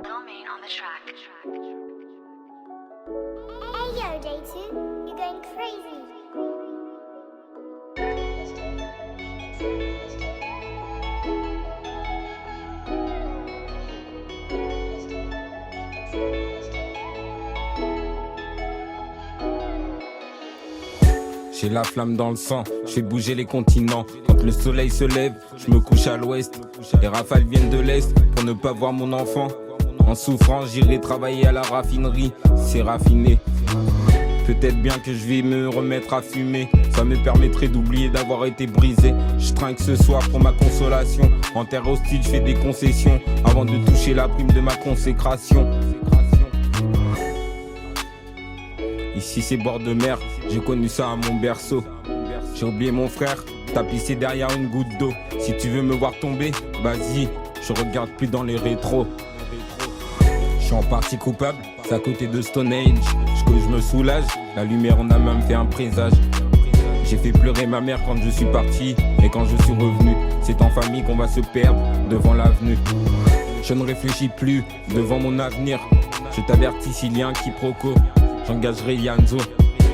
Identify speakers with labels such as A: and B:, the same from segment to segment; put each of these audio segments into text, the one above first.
A: Domain on the track.
B: Hey yo, Day2, you're going crazy.
C: J'ai la flamme dans le sang, je fais bouger les continents. Quand le soleil se lève, je me couche à l'ouest. Les rafales viennent de l'est pour ne pas voir mon enfant. En souffrance, j'irai travailler à la raffinerie, c'est raffiné. Peut-être bien que je vais me remettre à fumer. Ça me permettrait d'oublier d'avoir été brisé. Je trinque ce soir pour ma consolation. En terre hostile, je fais des concessions avant de toucher la prime de ma consécration. Ici c'est bord de mer, j'ai connu ça à mon berceau. J'ai oublié mon frère, tapissé derrière une goutte d'eau. Si tu veux me voir tomber, vas-y, je regarde plus dans les rétros. Je suis en partie coupable, c'est à côté de Stone Age. Je me soulage, la lumière en a même fait un présage. J'ai fait pleurer ma mère quand je suis parti. Et quand je suis revenu, c'est en famille qu'on va se perdre devant l'avenue. Je ne réfléchis plus devant mon avenir. Je t'avertis s'il y a un quiproquo, j'engagerai Yanzo.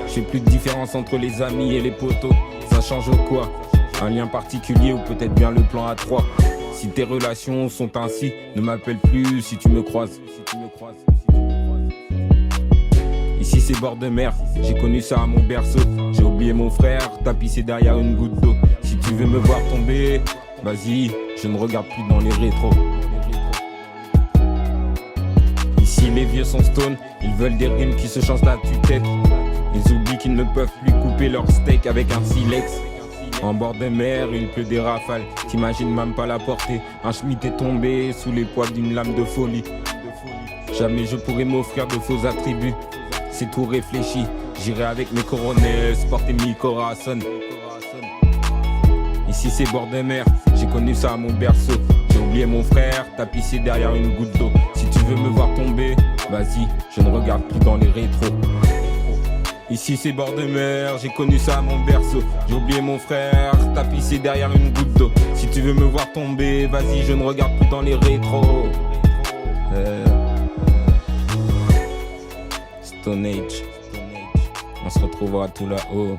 C: Je fais plus de différence entre les amis et les potos. Ça change quoi? Un lien particulier ou peut-être bien le plan A3. Si tes relations sont ainsi, ne m'appelle plus si tu me croises. Ici c'est bord de mer, j'ai connu ça à mon berceau. J'ai oublié mon frère, tapissé derrière une goutte d'eau. Si tu veux me voir tomber, vas-y, je ne regarde plus dans les rétros. Ici les vieux sont stone, ils veulent des rimes qui se changent la tue-tête. Ils oublient qu'ils ne peuvent plus couper leur steak avec un silex. En bord de mer, il pleut des rafales, t'imagines même pas la portée. Un schmitt est tombé sous les poids d'une lame de folie. Jamais je pourrais m'offrir de faux attributs. C'est tout réfléchi, j'irai avec mes coronets, porter mi corazon. Ici c'est bord de mer, j'ai connu ça à mon berceau. J'ai oublié mon frère, tapissé derrière une goutte d'eau. Si tu veux me voir tomber, vas-y, je ne regarde plus dans les rétros. Ici c'est bord de mer, j'ai connu ça à mon berceau. J'ai oublié mon frère, tapissé derrière une goutte d'eau. Si tu veux me voir tomber, vas-y, je ne regarde plus dans les rétros. Stone Age, on se retrouvera tout là-haut.